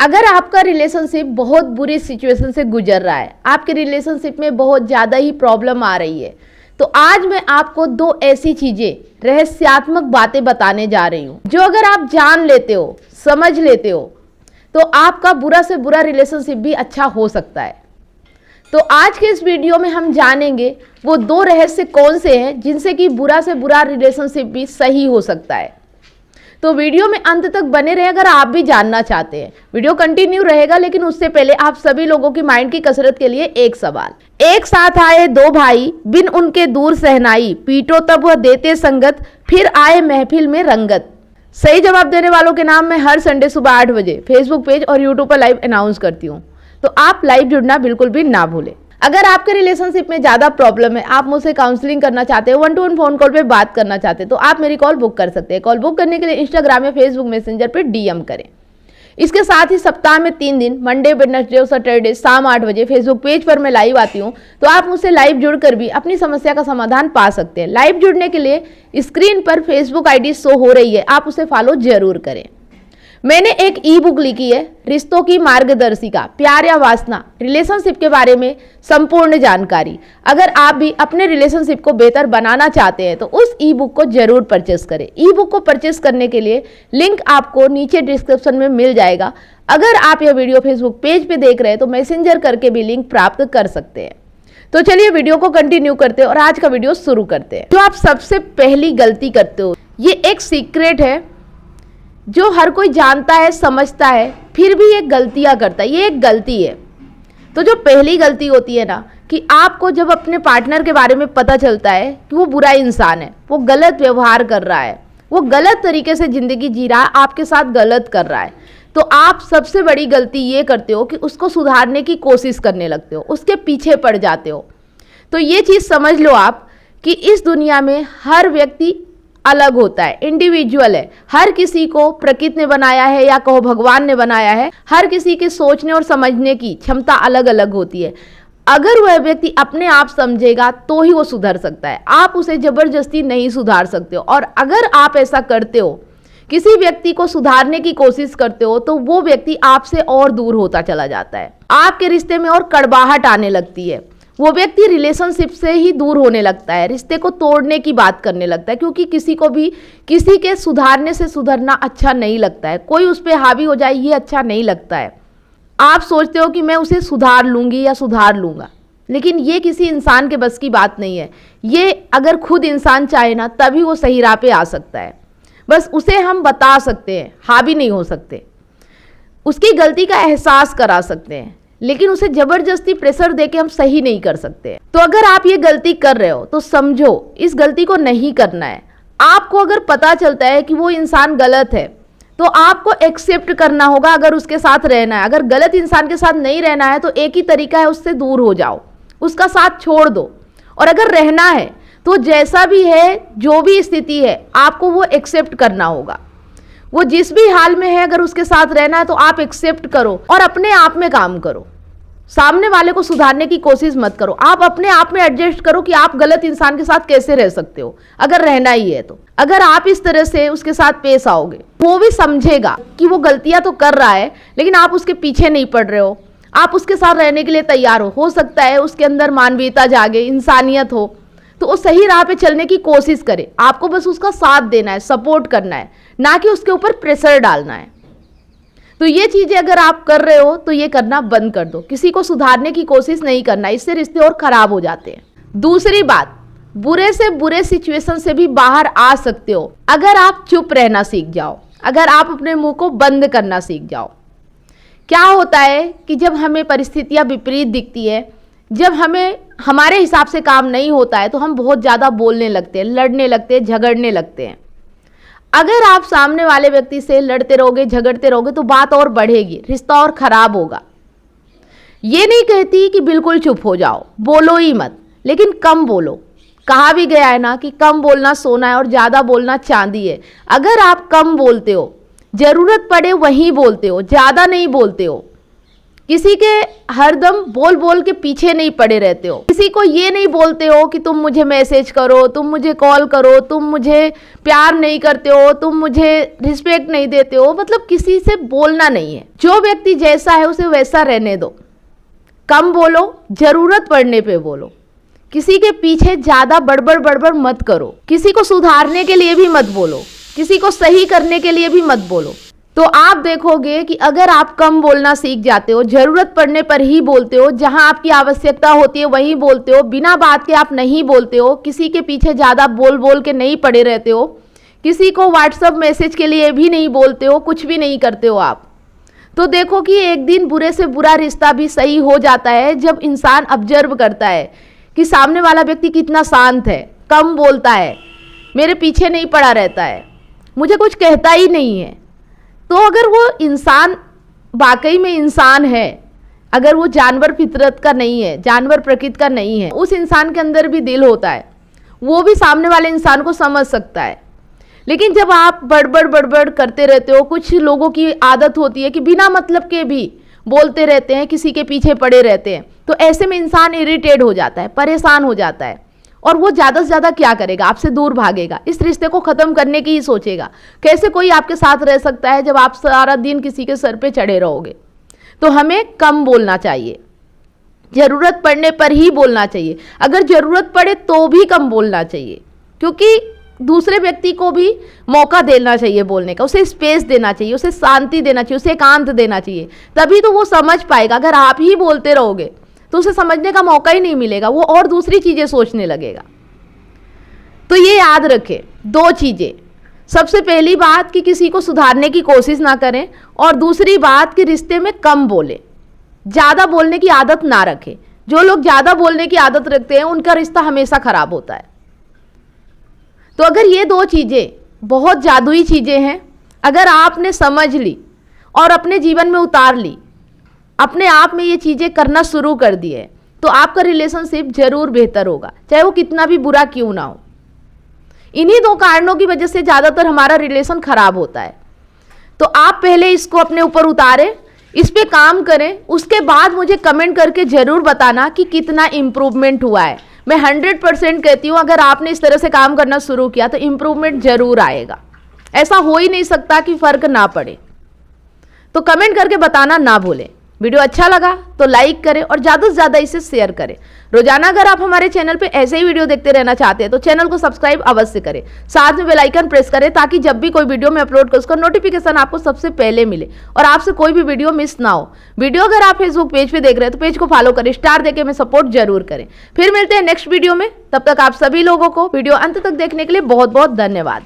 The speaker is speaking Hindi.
अगर आपका रिलेशनशिप बहुत बुरी सिचुएशन से गुजर रहा है, आपके रिलेशनशिप में बहुत ज़्यादा ही प्रॉब्लम आ रही है, तो आज मैं आपको 2 ऐसी चीज़ें, रहस्यात्मक बातें बताने जा रही हूँ जो अगर आप जान लेते हो, समझ लेते हो, तो आपका बुरा से बुरा रिलेशनशिप भी अच्छा हो सकता है। तो आज के इस वीडियो में हम जानेंगे वो 2 रहस्य कौन से हैं जिनसे कि बुरा से बुरा रिलेशनशिप भी सही हो सकता है। तो वीडियो में अंत तक बने रहे अगर आप भी जानना चाहते हैं। वीडियो कंटिन्यू रहेगा, लेकिन उससे पहले आप सभी लोगों की माइंड की कसरत के लिए एक सवाल। एक साथ आए 2 भाई, बिन उनके दूर सहनाई, पीटो तब वह देते संगत, फिर आए महफिल में रंगत। सही जवाब देने वालों के नाम मैं हर संडे सुबह 8 बजे फेसबुक पेज और यूट्यूब पर लाइव अनाउंस करती हूँ, तो आप लाइव जुड़ना बिल्कुल भी ना भूलें। अगर आपके रिलेशनशिप में ज़्यादा प्रॉब्लम है, आप मुझसे काउंसलिंग करना चाहते हैं, 1-to-1 फोन कॉल पे बात करना चाहते हैं, तो आप मेरी कॉल बुक कर सकते हैं। कॉल बुक करने के लिए इंस्टाग्राम या फेसबुक मैसेंजर पे डीएम करें। इसके साथ ही सप्ताह में 3 दिन, मंडे, वेडनेसडे और सैटरडे शाम 8 बजे फेसबुक पेज पर मैं लाइव आती हूँ, तो आप मुझसे लाइव जुड़कर भी अपनी समस्या का समाधान पा सकते हैं। लाइव जुड़ने के लिए स्क्रीन पर फेसबुक आईडी शो हो रही है, आप उसे फॉलो जरूर करें। मैंने एक ई बुक लिखी है, रिश्तों की मार्गदर्शिका, प्यार या वासना, रिलेशनशिप के बारे में संपूर्ण जानकारी। अगर आप भी अपने रिलेशनशिप को बेहतर बनाना चाहते हैं तो उस ई बुक को जरूर परचेस करें। ई बुक को परचेस करने के लिए लिंक आपको नीचे डिस्क्रिप्शन में मिल जाएगा। अगर आप यह वीडियो फेसबुक पेज पे देख रहे हैं तो मैसेंजर करके भी लिंक प्राप्त कर सकते हैं। तो चलिए वीडियो को कंटिन्यू करते हैं और आज का वीडियो शुरू करते हैं। जो आप सबसे पहली गलती करते हो, ये एक सीक्रेट है जो हर कोई जानता है, समझता है, फिर भी ये गलतियां करता है। ये एक गलती है। तो जो पहली गलती होती है ना, कि आपको जब अपने पार्टनर के बारे में पता चलता है कि वो बुरा इंसान है, वो गलत व्यवहार कर रहा है, वो गलत तरीके से ज़िंदगी जी रहा है, आपके साथ गलत कर रहा है, तो आप सबसे बड़ी गलती ये करते हो कि उसको सुधारने की कोशिश करने लगते हो, उसके पीछे पड़ जाते हो। तो ये चीज़ समझ लो आप कि इस दुनिया में हर व्यक्ति अलग होता है, इंडिविजुअल है। हर किसी को प्रकृति ने बनाया है या कहो भगवान ने बनाया है। हर किसी के सोचने और समझने की क्षमता अलग अलग होती है। अगर वह व्यक्ति अपने आप समझेगा तो ही वो सुधर सकता है। आप उसे जबरदस्ती नहीं सुधार सकते हो। और अगर आप ऐसा करते हो, किसी व्यक्ति को सुधारने की कोशिश करते हो, तो वो व्यक्ति आपसे और दूर होता चला जाता है। आपके रिश्ते में और कड़वाहट आने लगती है। वो व्यक्ति रिलेशनशिप से ही दूर होने लगता है, रिश्ते को तोड़ने की बात करने लगता है, क्योंकि किसी को भी किसी के सुधारने से सुधरना अच्छा नहीं लगता है। कोई उस पर हावी हो जाए ये अच्छा नहीं लगता है। आप सोचते हो कि मैं उसे सुधार लूँगी या सुधार लूँगा, लेकिन ये किसी इंसान के बस की बात नहीं है। ये अगर खुद इंसान चाहे ना तभी वो सही राह पे आ सकता है। बस उसे हम बता सकते हैं, हावी नहीं हो सकते, उसकी गलती का एहसास करा सकते हैं, लेकिन उसे जबरदस्ती प्रेशर देके हम सही नहीं कर सकते। तो अगर आप ये गलती कर रहे हो तो समझो इस गलती को नहीं करना है। आपको अगर पता चलता है कि वो इंसान गलत है तो आपको एक्सेप्ट करना होगा अगर उसके साथ रहना है। अगर गलत इंसान के साथ नहीं रहना है तो एक ही तरीका है, उससे दूर हो जाओ, उसका साथ छोड़ दो। और अगर रहना है तो जैसा भी है, जो भी स्थिति है, आपको वो एक्सेप्ट करना होगा। वो जिस भी हाल में है, अगर उसके साथ रहना है तो आप एक्सेप्ट करो और अपने आप में काम करो। सामने वाले को सुधारने की कोशिश मत करो। आप अपने आप में एडजस्ट करो कि आप गलत इंसान के साथ कैसे रह सकते हो, अगर रहना ही है तो। अगर आप इस तरह से उसके साथ पेश आओगे, वो भी समझेगा कि वो गलतियां तो कर रहा है, लेकिन आप उसके पीछे नहीं पड़ रहे हो, आप उसके साथ रहने के लिए तैयार हो सकता है उसके अंदर मानवीयता जागे, इंसानियत हो, तो वो सही राह पे चलने की कोशिश करे। आपको बस उसका साथ देना है, सपोर्ट करना है, ना कि उसके ऊपर प्रेशर डालना है। तो ये चीज़ें अगर आप कर रहे हो तो ये करना बंद कर दो। किसी को सुधारने की कोशिश नहीं करना, इससे रिश्ते और खराब हो जाते हैं। दूसरी बात, बुरे से बुरे सिचुएशन से भी बाहर आ सकते हो अगर आप चुप रहना सीख जाओ, अगर आप अपने मुंह को बंद करना सीख जाओ। क्या होता है कि जब हमें परिस्थितियां विपरीत दिखती है, जब हमें हमारे हिसाब से काम नहीं होता है, तो हम बहुत ज़्यादा बोलने लगते हैं, लड़ने लगते हैं, झगड़ने लगते हैं। अगर आप सामने वाले व्यक्ति से लड़ते रहोगे, झगड़ते रहोगे, तो बात और बढ़ेगी, रिश्ता और खराब होगा। ये नहीं कहती कि बिल्कुल चुप हो जाओ, बोलो ही मत, लेकिन कम बोलो। कहा भी गया है ना कि कम बोलना सोना है और ज़्यादा बोलना चांदी है। अगर आप कम बोलते हो, ज़रूरत पड़े वहीं बोलते हो, ज़्यादा नहीं बोलते हो, किसी के हरदम बोल बोल के पीछे नहीं पड़े रहते हो, किसी को ये नहीं बोलते हो कि तुम मुझे मैसेज करो, तुम मुझे कॉल करो, तुम मुझे प्यार नहीं करते हो, तुम मुझे रिस्पेक्ट नहीं देते हो, मतलब किसी से बोलना नहीं है। जो व्यक्ति जैसा है उसे वैसा रहने दो, कम बोलो, जरूरत पड़ने पे बोलो, किसी के पीछे ज्यादा बड़बड़ मत करो, किसी को सुधारने के लिए भी मत बोलो, किसी को सही करने के लिए भी मत बोलो। तो आप देखोगे कि अगर आप कम बोलना सीख जाते हो, जरूरत पड़ने पर ही बोलते हो, जहां आपकी आवश्यकता होती है वहीं बोलते हो, बिना बात के आप नहीं बोलते हो, किसी के पीछे ज़्यादा बोल बोल के नहीं पड़े रहते हो, किसी को व्हाट्सएप मैसेज के लिए भी नहीं बोलते हो, कुछ भी नहीं करते हो आप, तो देखो कि एक दिन बुरे से बुरा रिश्ता भी सही हो जाता है जब इंसान ऑब्जर्व करता है कि सामने वाला व्यक्ति कितना शांत है, कम बोलता है, मेरे पीछे नहीं पड़ा रहता है, मुझे कुछ कहता ही नहीं है। तो अगर वो इंसान वाकई में इंसान है, अगर वो जानवर फितरत का नहीं है, जानवर प्रकृति का नहीं है, उस इंसान के अंदर भी दिल होता है, वो भी सामने वाले इंसान को समझ सकता है। लेकिन जब आप बड़बड़ करते रहते हो, कुछ लोगों की आदत होती है कि बिना मतलब के भी बोलते रहते हैं, किसी के पीछे पड़े रहते हैं, तो ऐसे में इंसान इरिटेट हो जाता है, परेशान हो जाता है, और वो ज़्यादा से ज़्यादा क्या करेगा, आपसे दूर भागेगा, इस रिश्ते को ख़त्म करने की ही सोचेगा। कैसे कोई आपके साथ रह सकता है जब आप सारा दिन किसी के सर पे चढ़े रहोगे। तो हमें कम बोलना चाहिए, ज़रूरत पड़ने पर ही बोलना चाहिए, अगर ज़रूरत पड़े तो भी कम बोलना चाहिए, क्योंकि दूसरे व्यक्ति को भी मौका देना चाहिए बोलने का, उसे स्पेस देना चाहिए, उसे शांति देना चाहिए, उसे एकांत देना चाहिए, तभी तो वो समझ पाएगा। अगर आप ही बोलते रहोगे तो उसे समझने का मौका ही नहीं मिलेगा, वो और दूसरी चीज़ें सोचने लगेगा। तो ये याद रखें दो चीज़ें, सबसे पहली बात कि किसी को सुधारने की कोशिश ना करें, और दूसरी बात कि रिश्ते में कम बोलें, ज़्यादा बोलने की आदत ना रखें। जो लोग ज़्यादा बोलने की आदत रखते हैं उनका रिश्ता हमेशा ख़राब होता है। तो अगर ये दो चीज़ें बहुत जादुई चीज़ें हैं, अगर आपने समझ ली और अपने जीवन में उतार ली, अपने आप में ये चीज़ें करना शुरू कर दिए, तो आपका रिलेशनशिप जरूर बेहतर होगा, चाहे वो कितना भी बुरा क्यों ना हो। इन्हीं दो कारणों की वजह से ज़्यादातर हमारा रिलेशन खराब होता है। तो आप पहले इसको अपने ऊपर उतारें, इस पे काम करें, उसके बाद मुझे कमेंट करके ज़रूर बताना कि कितना इम्प्रूवमेंट हुआ है। मैं 100% कहती हूँ, अगर आपने इस तरह से काम करना शुरू किया तो इम्प्रूवमेंट जरूर आएगा। ऐसा हो ही नहीं सकता कि फ़र्क ना पड़े। तो कमेंट करके बताना ना भूलें। वीडियो अच्छा लगा तो लाइक करें और ज़्यादा से ज़्यादा इसे शेयर करें। रोजाना अगर आप हमारे चैनल पे ऐसे ही वीडियो देखते रहना चाहते हैं तो चैनल को सब्सक्राइब अवश्य करें, साथ में बेल आइकन प्रेस करें, ताकि जब भी कोई वीडियो में अपलोड करूँ उसका नोटिफिकेशन आपको सबसे पहले मिले और आपसे कोई भी वीडियो मिस ना हो। वीडियो अगर आप फेसबुक पेज पे देख रहे हैं तो पेज को फॉलो करें, स्टार देके हमें सपोर्ट जरूर करें। फिर मिलते हैं नेक्स्ट वीडियो में, तब तक आप सभी लोगों को वीडियो अंत तक देखने के लिए बहुत बहुत धन्यवाद।